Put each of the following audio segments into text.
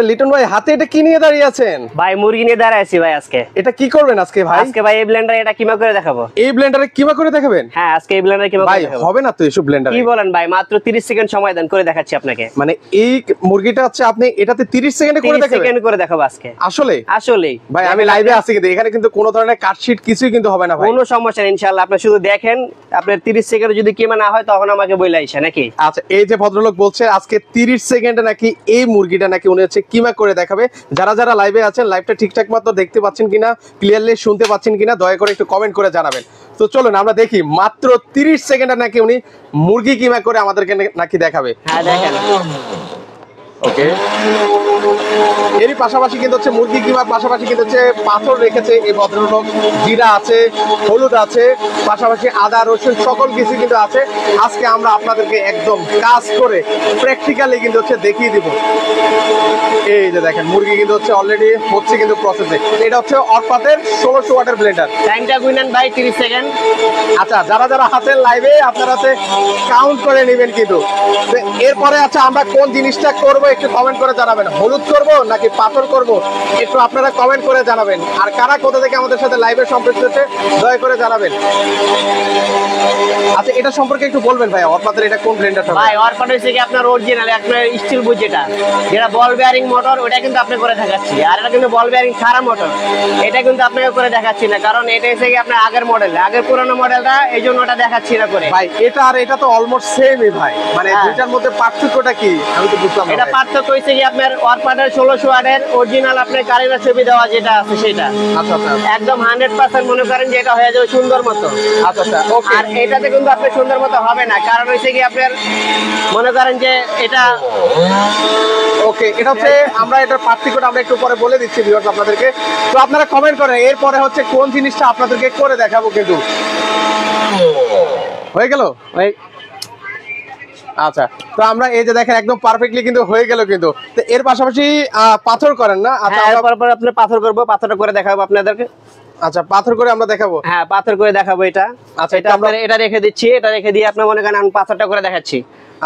লিটন ভাই হাতে এটা কি নিয়ে দাঁড়িয়ে আছেন? ভাই মুরগি নিয়ে দাঁড়ায় আছি ভাই। আজকে এটা কি করবেন আজকে ভাই? আজকে ভাই এই ব্লেন্ডারে এটা কিমা করে দেখাবো। এই ব্লেন্ডারে কিমা করে দেখাবেন? হ্যাঁ আজকে এই ব্লেন্ডারে কিমা করে দেখাবো। ভাই হবে না তো এসব ব্লেন্ডারে? কি বলেন ভাই, মাত্র 30 সেকেন্ড সময় দেন, করে দেখাচ্ছি আপনাকে। মানে এই মুরগিটা হচ্ছে আপনি এটাতে 30 সেকেন্ডে করে দেখাবেন? 30 সেকেন্ড করে দেখাবো আজকে। আসলে আসলেই ভাই আমি লাইভে আছি কিন্তু এখানে কিন্তু কোনো ধরনের কাটশিট কিছুই কিন্তু হবে না ভাই। কোনো সমস্যা নেই ইনশাআল্লাহ। আপনি শুধু দেখেন, আপনার 30 সেকেন্ডে যদি কিমা না হয় তখন আমাকে বইলা আইসা নাকি। আচ্ছা এই যে ভদ্রলোক বলছে আজকে 30 সেকেন্ডে নাকি এই মুরগিটা নাকি উনি হচ্ছে কিমা করে দেখাবে। যারা যারা লাইভে আছেন লাইভটা ঠিকঠাক মতো দেখতে পাচ্ছেন কিনা, ক্লিয়ারলি শুনতে পাচ্ছেন কিনা দয়া করে একটু কমেন্ট করে জানাবেন। তো চলুন আমরা দেখি মাত্র 30 সেকেন্ডে নাকি উনি মুরগি কিমা করে আমাদেরকে নাকি দেখাবে। হ্যাঁ দেখেন। ওকে, এরই পাশাপাশি কিন্তু হচ্ছে মুরগি কিমার পাশাপাশি কিন্তু হচ্ছে পাথর রেখেছে এই ভদ্রলোক। জিরা আছে, হলুদ আছে, পাশাপাশি আদা রসুন সকল কিছু কিন্তু আছে। আজকে আমরা আপনাদেরকে একদম কাজ করে প্র্যাকটিক্যালি কিন্তু হচ্ছে দেখিয়ে দিব। এই যে দেখেন মুরগি কিন্তু হচ্ছে অলরেডি হচ্ছে কিন্তু প্রসেসে। এটা হচ্ছে অরপাতের 1600 ওয়াটের ব্লেন্ডার। টাইমটা গুনেন ভাই 30 সেকেন্ড। আচ্ছা যারা যারা হাতের লাইভে আপনারা হচ্ছে কাউন্ট করে নেবেন কিন্তু। এরপরে আচ্ছা আমরা কোন জিনিসটা করব একটু কমেন্ট করে জানাবেন। হলুদ করব নাকি পাথর করব একটু আপনারা কমেন্ট করে জানাবেন। আর কারা কোথা থেকে আমাদের সাথে লাইভে সম্পৃক্ত হচ্ছে দয়া করে জানাবেন। আচ্ছা এটা সম্পর্কে একটু বলবেন ভাই, অরপাতের এটা কোন ব্লেন্ডারটা? ভাই অরপাত হচ্ছে কি আপনার অরিজিনাল আপনার স্টিল বুট যেটা বল বেয়ারিং মোটর, ওটা কিন্তু আপনি করে দেখাচ্ছি। আর এটা কিন্তু বল বেয়ারিং ছাড়া মোটর, এটা কিন্তু আপনাকে করে দেখাচ্ছি না, কারণ এটা হচ্ছে কি আপনার আগের মডেল, আগের পুরনো মডেলটা, এই জন্য ওটা দেখাচ্ছি না করে। ভাই এটা আর এটা তো অলমোস্ট সেমই ভাই, মানে দুইটার মধ্যে পার্থক্যটা কি আমি তো বুঝলাম না। এটা পার্থক্য হচ্ছে কি আপনার অরপাতের 1600 ওয়াটের অরিজিনাল আপনার কারেন্টের ছবি দেওয়া যেটা আছে সেটা। আচ্ছা আচ্ছা একদম 100% মনে করেন যে এটা হয়ে যাবে সুন্দর মতো। আচ্ছা আচ্ছা ওকে। আর এটাতে কিন্তু আপনি সুন্দর মতো হবে না, কারণ হচ্ছে কি আপনার মনে করেন যে এটা ওকে এটা হচ্ছে আমরা এটার পার্থক্যটা আমরা একটু পরে বলে দিচ্ছি ভিউয়ার্স আপনাদেরকে। তো আপনারা কমেন্ট করেন এরপরে হচ্ছে কোন জিনিসটা আপনাদেরকে করে দেখাবো কিন্তু। হয়ে গেল ওই আচ্ছা, তো আমরা এই যে দেখেন একদম পারফেক্টলি কিন্তু হয়ে গেল কিন্তু। তো এর পাশাপাশি পাথর করেন না? আচ্ছা তারপর আপনি পাথর করব, পাথরটা করে দেখাবো আপনাদেরকে। আচ্ছা পাথর করে আমরা দেখাবো। হ্যাঁ পাথর করে দেখাবো এটা। আচ্ছা এটা আমরা এটা রেখে দিচ্ছি, এটা রেখে দিয়ে আপনি মনে করেন আমি পাথরটা করে দেখাচ্ছি।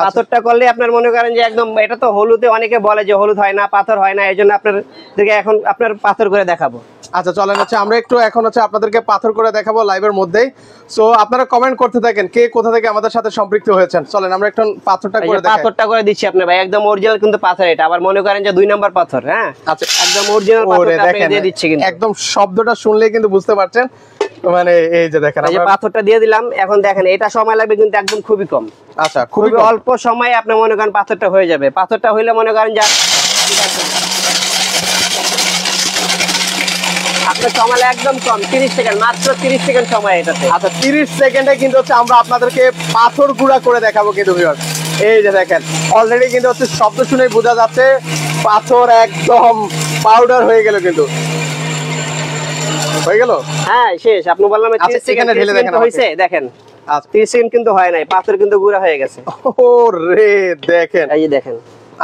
পাথরটা করলে আপনার মনে করেন যে একদম, এটা তো হলুদে অনেকে বলে যে হলুদ হয় না, পাথর হয় না, এই জন্য আপনাদেরকে এখন আপনার পাথর করে দেখাবো। আচ্ছা চলেন হচ্ছে আমরা একটু এখন হচ্ছে আপনাদেরকে পাথর করে দেখাবো লাইভের মধ্যেই। সো আপনারা কমেন্ট করতে থাকেন কে কোথা থেকে আমাদের সাথে সম্পৃক্ত হয়েছেন। চলেন আমরা একটু পাথরটা করে দেখাই। পাথরটা করে দিচ্ছি আপনি ভাই, একদম অরিজিনাল কিন্তু পাথর এটা। আবার মনে করেন যে 2 নাম্বার পাথর। হ্যাঁ আচ্ছা একদম অরিজিনাল পাথরটা আপনি দিয়ে দিচ্ছি কিন্তু। একদম শব্দটা শুনলেই কিন্তু বুঝতে পারছেন, মানে এই যে দেখেন এই যে পাথরটা দিয়ে দিলাম। এখন দেখেন এটা সময় লাগবে কিন্তু একদম খুবই কম। আচ্ছা খুবই অল্প সময়ে আপনি মনে করেন পাথরটা হয়ে যাবে। পাথরটা হইলে মনে করেন যে আপনার সময় একদম কম, 30 সেকেন্ড, মাত্র 30 সেকেন্ড সময় এটাতে। আচ্ছা 30 সেকেন্ডে কিন্তু হচ্ছে আমরা আপনাদেরকে পাথর গুঁড়া করে দেখাবো কিন্তু ভিউয়ার্স। এই যে দেখেন অলরেডি কিন্তু হচ্ছে শব্দ শুনেই বোঝা যাচ্ছে পাথর একদম পাউডার হয়ে গেল কিন্তু। হয়ে গেল? হ্যাঁ শেষ। আপনি বললাম 30 সেকেন্ডে ঢেলে দেখেন হইছে। দেখেন 30 সেকেন্ড কিন্তু হয় নাই, পাথর কিন্তু গুঁড়া হয়ে গেছে। ওরে দেখেন, এই যে দেখেন।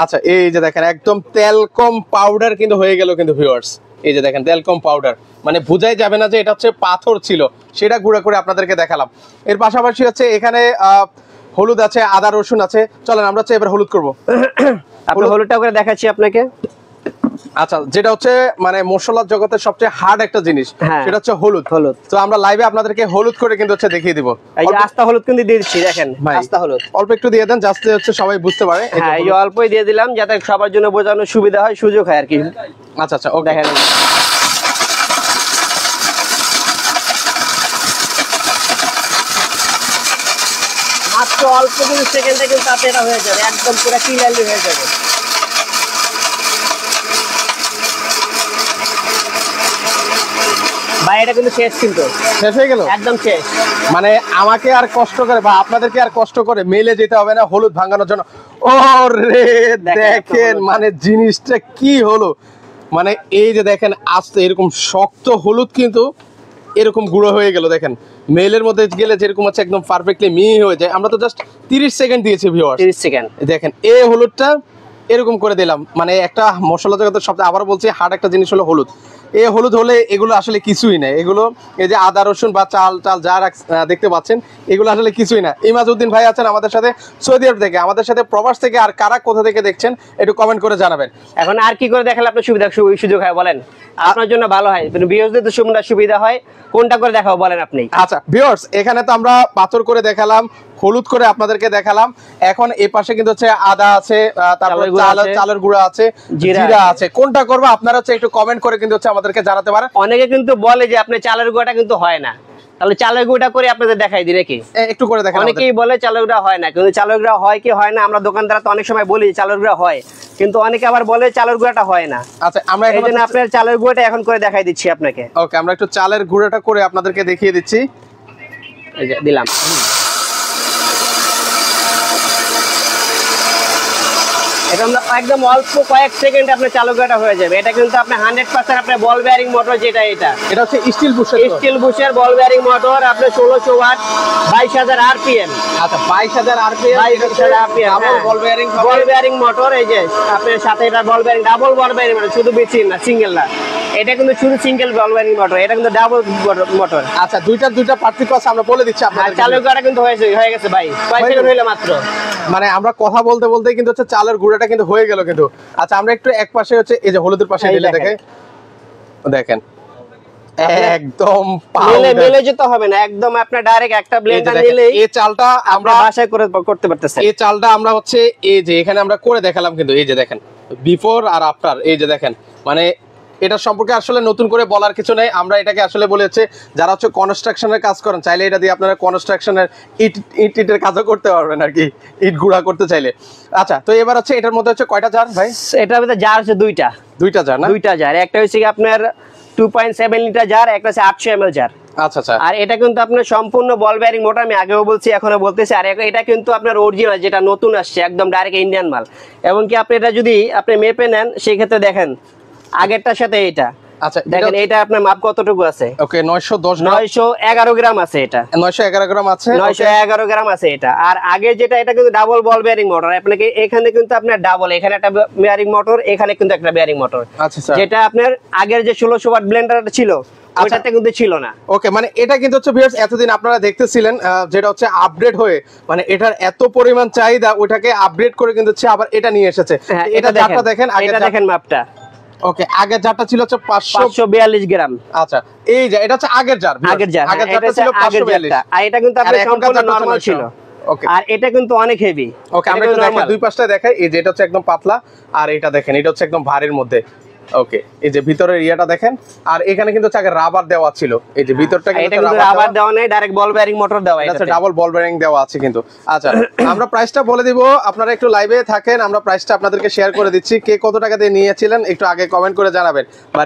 আচ্ছা এই যে দেখেন একদম তেলকম পাউডার কিন্তু হয়ে গেল কিন্তু ভিউয়ার্স। এই যে দেখেন তেলকম পাউডার, মানে বোঝাই যাবে না যে এটা হচ্ছে পাথর ছিল, সেটা গুঁড়া করে আপনাদেরকে দেখালাম। এর পাশাপাশি হচ্ছে এখানে হলুদ আছে, আদা রসুন আছে। চলেন আমরা হচ্ছে এবার হলুদ করবো। আপনি হলুদটা করে দেখাচ্ছি আপনাকে। আচ্ছা যেটা হচ্ছে মানে মশলার জগতের সবচেয়ে হার্ড একটা জিনিস, সেটা হচ্ছে হলুদ। হলুদ তো আমরা লাইভে আপনাদেরকে হলুদ করে কিন্তু হচ্ছে দেখিয়ে দিব। এই যে আস্তা হলুদ কিন্তু দিয়ে দিচ্ছি, দেখেন আস্তা হলুদ অল্প একটু দিয়ে দেন যাতে হচ্ছে সবাই বুঝতে পারে। হ্যাঁ এই যে অল্পই দিয়ে দিলাম যাতে সবার জন্য বোঝানোর সুবিধা হয়, সুযোগ হয় আর কি। আচ্ছা আচ্ছা ওকে দেখেন মাত্র অল্প কিছু সেকেন্ডে কিন্তু তাতে এটা হয়ে যাবে, একদম পুরো ক্লিয়ারলি হয়ে যাবে। ভাই এটা কিন্তু শেষ, কিন্তু শেষ হয়ে গেল একদম শেষ। মানে আমাকে আর কষ্ট করে বা আপনাদেরকে আর কষ্ট করে মেলে যেতে হবে না হলুদ ভাঙানোর জন্য। ও রে দেখেন মানে জিনিসটা কি হলো, মানে এই যে দেখেন আস্তে এরকম শক্ত হলুদ কিন্তু এরকম গুঁড়ো হয়ে গেল। দেখেন মেলের মধ্যে গেলে যেরকম হচ্ছে একদম পারফেক্টলি মিহি হয়ে যায়। আমরা তো জাস্ট 30 সেকেন্ড দিয়েছি ভিউয়ার্স, 30 সেকেন্ড। দেখেন এই হলুদটা এরকম করে দিলাম। মানে একটা মশলা জগতের সবচেয়ে আবার বলছি হার্ড একটা জিনিস হলো হলুদ। এই হলুদ হলে এগুলো আসলে কিছুই না, এগুলো এই যে আদা রসুন বা চাল চাল যা দেখতে পাচ্ছেন এগুলো আসলে কিছুই না। ইমাজউদ্দিন ভাই আছেন আমাদের সাথে সৌদি আরব থেকে, আমাদের সাথে প্রবাস থেকে, আর কারা কোথা থেকে দেখছেন একটু কমেন্ট করে জানাবেন। এখন আর কি করে দেখালে আপনার সুযোগ হয় বলেন, আপনার জন্য ভালো হয়, ভিউয়ারদের তো সুবিধা হয়, কোনটা করে দেখাবো বলেন আপনি। আচ্ছা ভিউয়ার্স, এখানে তো আমরা পাথর করে দেখালাম, হলুদ করে আপনাদেরকে দেখালাম। এখন এই পাশে কিন্তু হচ্ছে আদা আছে, তারপরে চালের গুঁড়া আছে, জিরা আছে। কোনটা করবো আপনারা হচ্ছে একটু কমেন্ট করে কিন্তু হচ্ছে আমাদেরকে জানাতে পারেন। অনেকে কিন্তু বলে যে আপনি চালের গুঁড়াটা কিন্তু হয় না, তাহলে চালের গুঁড়া করে আপনাদের দেখাই দিই নাকি? একটু করে দেখান। অনেকেই বলে চালের গুঁড়া হয় না, কিন্তু চালের গুঁড়া হয় কি হয় না, আমরা দোকানদার তো অনেক সময় বলি চালের গুঁড়া হয়, কিন্তু অনেকে আবার বলে চালের গুঁড়াটা হয় না। আচ্ছা, আমরা এই জন্য আপনার চালের গুঁড়াটা এখন করে দেখাই দিচ্ছি আপনাকে। ওকে, আমরা একটু চালের গুঁড়াটা করে আপনাদেরকে দেখিয়ে দিচ্ছি। এই যে দিলাম। এটা একদম অল্প কয়েক সেকেন্ডে আপনার চালু করাটা হয়ে যাবে। এটা কিন্তু আপনি 100% আপনার বল বেয়ারিং মোটর, যেটা এটা হচ্ছে স্টিল বুশের বল বেয়ারিং মোটর, আপনার 1600 ওয়াট, 22000 আরপিএম। আচ্ছা, 22000 আরপিএম, 22000 আরপিএম ডাবল বল বেয়ারিং মোটর। এই যে আপনার সাথে এটা বল বেয়ারিং, ডাবল বল বেয়ারিং মোটর, শুধু বিচিন না, সিঙ্গেল না। এটা কিন্তু শুধু সিঙ্গেল বল বেয়ারিং মোটর, এটা কিন্তু ডাবল মোটর। আচ্ছা, দুইটা পার্থক্য আছে, আমরা বলে দিচ্ছি আপনাদের। চালু করাটা কিন্তু হয়ে গেছে ভাই, কয় সেকেন্ড হইলো মাত্র। মানে আমরা কথা বলতে বলতে কিন্তু হচ্ছে চালের গুঁড়াটা কিন্তু হয়ে গেল কিন্তু। আচ্ছা, আমরা একটু এক পাশে হচ্ছে এই যে হলুদের পাশে ঢেলে দেখেন একদম মেলে যেতে হবে না, একদম আপনার ডাইরেক্ট একটা ব্লেন্ডার নিলে এই চালটা আমরা বাসায় করতে পারতেছি। এই চালটা আমরা হচ্ছে এই যে এখানে আমরা করে দেখালাম কিন্তু, এই যে দেখেন বিফোর আর আফটার, এই যে দেখেন। মানে এটা সম্পর্কে আসলে নতুন করে বলার কিছু নেই। আমরা এটাকে আসলে বলে হচ্ছে যারা হচ্ছে কনস্ট্রাকশনের কাজ করেন, চাইলে এটা দিয়ে আপনারা কনস্ট্রাকশনের ইটের কাজও করতে পারবেন আর কি, ইট গুঁড়া করতে চাইলে। আচ্ছা, তো এবার হচ্ছে এটার মধ্যে হচ্ছে কয়টা জার ভাই? এটার মধ্যে জার হচ্ছে দুইটা জার না? দুইটা জার, একটা হচ্ছে কি আপনার 2.7 লিটার জার, একটা হচ্ছে 800 ml জার। আচ্ছা আচ্ছা। আর এটা কিন্তু আপনার সম্পূর্ণ বল বেয়ারিং মোটর, আমি আগেও বলছি এখনো বলতেছি। আর এটা কিন্তু আপনার অরিজিনাল, যেটা নতুন আসছে একদম ডাইরেক্ট ইন্ডিয়ান মাল। এবং কি আপনি এটা যদি আপনি মেপে নেন, সেই ক্ষেত্রে দেখেন আগেরটার সাথে এটা, আচ্ছা দেখেন এটা আপনার মাপ কতটুকু আছে। ওকে, 911 গ্রাম আছে, এটা 911 গ্রাম আছে, 911 গ্রাম আছে এটা। আর আগে যেটা, এটা কিন্তু ডাবল বল বেয়ারিং মোটর। আপনাকে এখানে কিন্তু আপনার ডাবল, এখানে একটা বেয়ারিং মোটর, এখানে কিন্তু একটা বেয়ারিং মোটর। আচ্ছা স্যার, যেটা আপনার আগের যে 1600 ওয়াট ব্লেন্ডারটা ছিল ওটাতে কিন্তু ছিল না। ওকে, মানে এটা কিন্তু হচ্ছে ভিউয়ার্স এতদিন আপনারা দেখতেছিলেন যেটা হচ্ছে আপডেট হয়ে, মানে এটার এত পরিমাণ চাহিদা, ওটাকে আপডেট করে কিন্তু হচ্ছে আবার এটা নিয়ে এসেছে। এটা জারটা দেখেন, এটা দেখেন মাপটা। ওকে, আগের জারটা ছিল হচ্ছে 542 গ্রাম। আচ্ছা, এই যে এটা হচ্ছে আগের জারটা ছিল 542, আর এটা কিন্তু আপনার সম্পূর্ণ নরমাল ছিল। ওকে, আর এটা কিন্তু অনেক হেভি। ওকে, আমরা একটু দেখাই, দুই পাশটা দেখাই। এই যে এটা হচ্ছে একদম পাতলা, আর এটা দেখেন এটা হচ্ছে একদম ভারীর মধ্যে। ওকে, এই যে ভিতরের ইয়াটা দেখেন। আর এখানে কিন্তু আগে রাবার দেওয়া ছিল, এই যে ভিতরটা কিন্তু রাবার দেওয়া নেই, ডাইরেক্ট বল বেয়ারিং মোটর দেওয়া, এটা ডাবল বল বেয়ারিং দেওয়া আছে কিন্তু। আচ্ছা, আমরা প্রাইসটা বলে দিব, আপনারা একটু লাইভে থাকেন, আমরা প্রাইসটা আপনাদেরকে শেয়ার করে দিচ্ছি। কে কত টাকা দিয়ে নিয়েছিলেন একটু আগে কমেন্ট করে জানাবেন, বা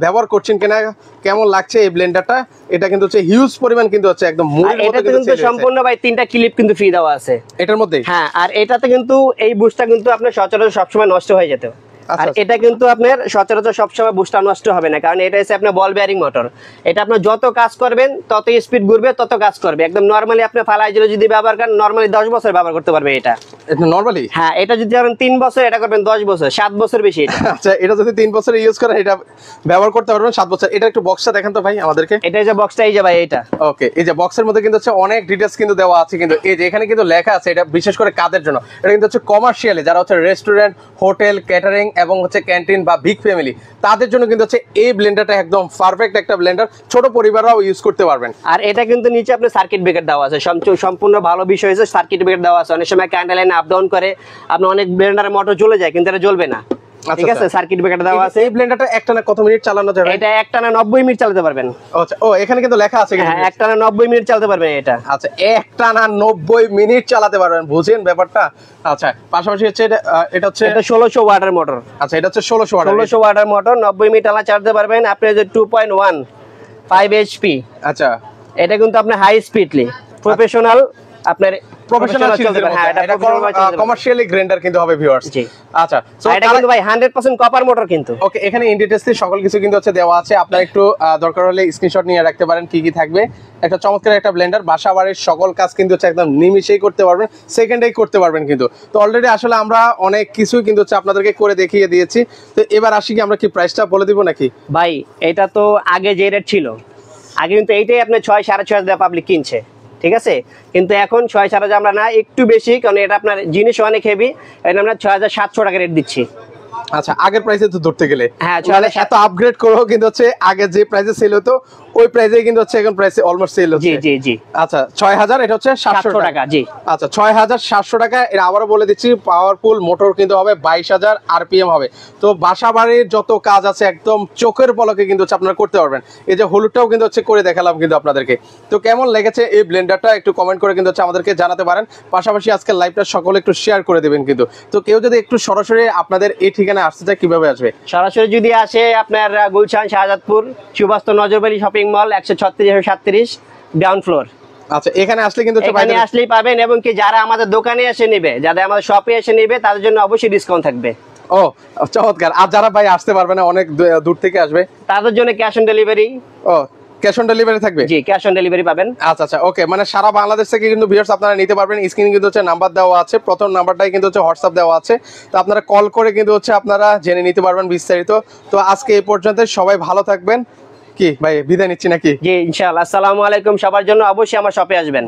ব্যবহার করছেন কিনা, কেমন লাগছে এই ব্লেন্ডারটা। এটা কিন্তু হচ্ছে হিউজ পরিমাণ কিন্তু হচ্ছে একদম মুড়ির মতো কিন্তু সম্পূর্ণ ভাই 3টা ক্লিপ কিন্তু ফ্রি দেওয়া আছে এটার মধ্যে। হ্যাঁ, আর এটাতে কিন্তু এই বুস্টটা কিন্তু আপনার সচরাচর সবসময় নষ্ট হয়ে যেত। আর এটা কিন্তু আপনার সচরাচর সবসময় বুস্টার নষ্ট হবে না, কারণ এটা হচ্ছে আপনার বল বেয়ারিং মোটর। এটা আপনার যত কাজ করবেন তত স্পিড ঘুরবে, তত কাজ করবে। একদম নরমালি আপনি ফালাই জেলে যদি ব্যবহার করেন, নরমালি 10 বছর ব্যবহার করতে পারবে এটা নরমালি। হ্যাঁ, এটা যদি আপনি 3 বছর, এটা করবেন 10 বছর, 7 বছর বেশি এটা। আচ্ছা, এটা যদি 3 বছর ইউজ করেন, এটা ব্যবহার করতে পারবেন 7 বছর। এটা একটু বক্সটা দেখেন তো ভাই আমাদেরকে। এটা যে বক্সটা, এই যে ভাই এটা। ওকে, এই যে বক্সের মধ্যে কিন্তু হচ্ছে অনেক ডিটেইলস কিন্তু দেওয়া আছে কিন্তু। এই যে এখানে কিন্তু লেখা আছে, এটা বিশেষ করে কাদের জন্য। এটা কিন্তু হচ্ছে কমার্শিয়ালি, যারা হচ্ছে রেস্টুরেন্ট, হোটেল, ক্যাটারিং এবং হচ্ছে ক্যান্টিন বা বিগ ফ্যামিলি, তাদের জন্য কিন্তু হচ্ছে এই ব্লেন্ডারটা একদম পারফেক্ট একটা ব্লেন্ডার। ছোট পরিবাররাও ইউজ করতে পারবেন। আর এটা কিন্তু নিচে আপনার সার্কিট ব্রেকার দেওয়া আছে, সম্পূর্ণ ভালো বিষয় হচ্ছে সার্কিট ব্রেকার দেওয়া আছে। অনেক সময় কারেন্ট লাইন আপ ডাউন করে, আপনার অনেক ব্লেন্ডারের মোটর জ্বলে যায়, কিন্তু এটা জ্বলবে না। ঠিক আছে, সার্কিট ব্রেকার দেওয়া আছে। এই ব্লেন্ডারটা একটানা কত মিনিট চালানো যাবে? এটা একটানা 90 মিনিট চালাতে পারবেন। আচ্ছা, ও এখানে কিন্তু লেখা আছে কিন্তু। হ্যাঁ, একটানা 90 মিনিট চালাতে পারবেন এটা। আচ্ছা, একটানা 90 মিনিট চালাতে পারবেন, বুঝেন ব্যাপারটা। আচ্ছা, পাশাপাশি হচ্ছে এটা হচ্ছে 1600 ওয়াটের মোটর। আচ্ছা, এটা হচ্ছে 1600 ওয়াটের মোটর, 90 মিনিট টানা চালাতে পারবেন। আপনি যে 2.15 HP। আচ্ছা, এটা কিন্তু আপনি হাই স্পিডলি প্রফেশনাল আপনার প্রফেশনাল সিরিজের মধ্যে, হ্যাঁ, এটা এটা professional ভাবে চলতে পারে। কমার্শিয়ালি গ্রাইন্ডার কিন্তু হবে ভিউয়ার্স। জি। আচ্ছা, সো আর এটা কিন্তু ভাই 100% কপার মোটর কিন্তু। ওকে, এখানে ইন্ডিটেস্টি সকল কিছু কিন্তু হচ্ছে দেওয়া আছে, আপনার একটু দরকার হলে স্ক্রিনশট নিয়ে রাখতে পারেন কি কি থাকবে। একটা চমৎকার একটা ব্লেন্ডার, বাসা বাড়ির সকল কাজ কিন্তু হচ্ছে একদম নিমিশেই করতে পারবেন, সেকেন্ডেই করতে পারবেন কিন্তু। তো অলরেডি আসলে আমরা অনেক কিছু কিন্তু হচ্ছে আপনাদেরকে করে দেখিয়ে দিয়েছি। তো এবার আসি কি আমরা কি প্রাইসটা বলে দিব নাকি? ভাই এটা তো আগে যে রেট ছিল, আগে কিন্তু এইটাই আপনি 6-6.5 পাবলিক কিনছে, ঠিক আছে? কিন্তু এখন 6-4 আমরা না, একটু বেশি, কারণ এটা আপনার জিনিস অনেক হেভি, এটা আমরা 6,700 টাকা রেট দিচ্ছি। আচ্ছা, আগের প্রাইসে তো ধরতে গেলে হ্যাঁ, মানে এত আপগ্রেড করেও কিন্তু হচ্ছে আগে যে প্রাইসে সেল হতো ওই প্রাইসে কিন্তু হচ্ছে এখন প্রাইসে অলমোস্ট সেল হচ্ছে। জি জি জি। আচ্ছা, 6,000, এটা হচ্ছে 700 700 টাকা, জি। আচ্ছা, 6,700 টাকা। এটা আবারও বলে দিচ্ছি, পাওয়ারফুল মোটর কিন্তু হবে, 22,000 আরপিএম হবে। তো বাসা বাড়ির যত কাজ আছে একদম চোখের পলকে কিন্তু হচ্ছে আপনারা করতে পারবেন। এই যে হলুদটাও কিন্তু হচ্ছে করে দেখালাম কিন্তু আপনাদেরকে। তো কেমন লেগেছে এই ব্লেন্ডারটা একটু কমেন্ট করে কিন্তু হচ্ছে আমাদেরকে জানাতে পারেন। পাশাপাশি আজকের লাইভটা সকলে একটু শেয়ার করে দেবেন কিন্তু। তো কেউ যদি একটু সরাসরি আপনাদের এই ঠিকানায় আসতে চায় কিভাবে আসবে? সরাসরি যদি আসে আপনার Gulshan, Shahzadpur, Subastu নজরবাড়ি shopping mall 136-137 ground floor. আচ্ছা, এখানে আসলে কিন্তু হচ্ছে এখানে বাইরে- আসলেই পাবেন, এবং কি যারা আমাদের দোকানে এসে নেবে, যাদের আমাদের শপে এসে নেবে, তাদের জন্য অবশ্যই ডিসকাউন্ট থাকবে। ও চমৎকার। আর যারা ভাই আসতে পারবে না, অনেক দূর থেকে আসবে, তাদের জন্য ক্যাশ অন ডেলিভারি। ও ক্যাশ অন ডেলিভারি থাকবে? জি, ক্যাশ অন ডেলিভারি পাবেন। আচ্ছা আচ্ছা, ওকে, মানে সারা বাংলাদেশ থেকে কিন্তু ভিউয়ার্স আপনারা নিতে পারবেন। স্ক্রিনে কিন্তু হচ্ছে নাম্বার দেওয়া আছে, প্রথম নাম্বারটাই কিন্তু হচ্ছে হোয়াটসঅ্যাপ দেওয়া আছে। তো আপনারা কল করে কিন্তু হচ্ছে আপনারা জেনে নিতে পারবেন বিস্তারিত। তো আজকে এই পর্যন্ত, সবাই ভালো থাকবেন। কি ভাই বিদায় নিচ্ছি নাকি? জি, ইনশাআল্লাহ। আসসালামু আলাইকুম। সবার জন্য অবশ্যই আমার শপে আসবেন।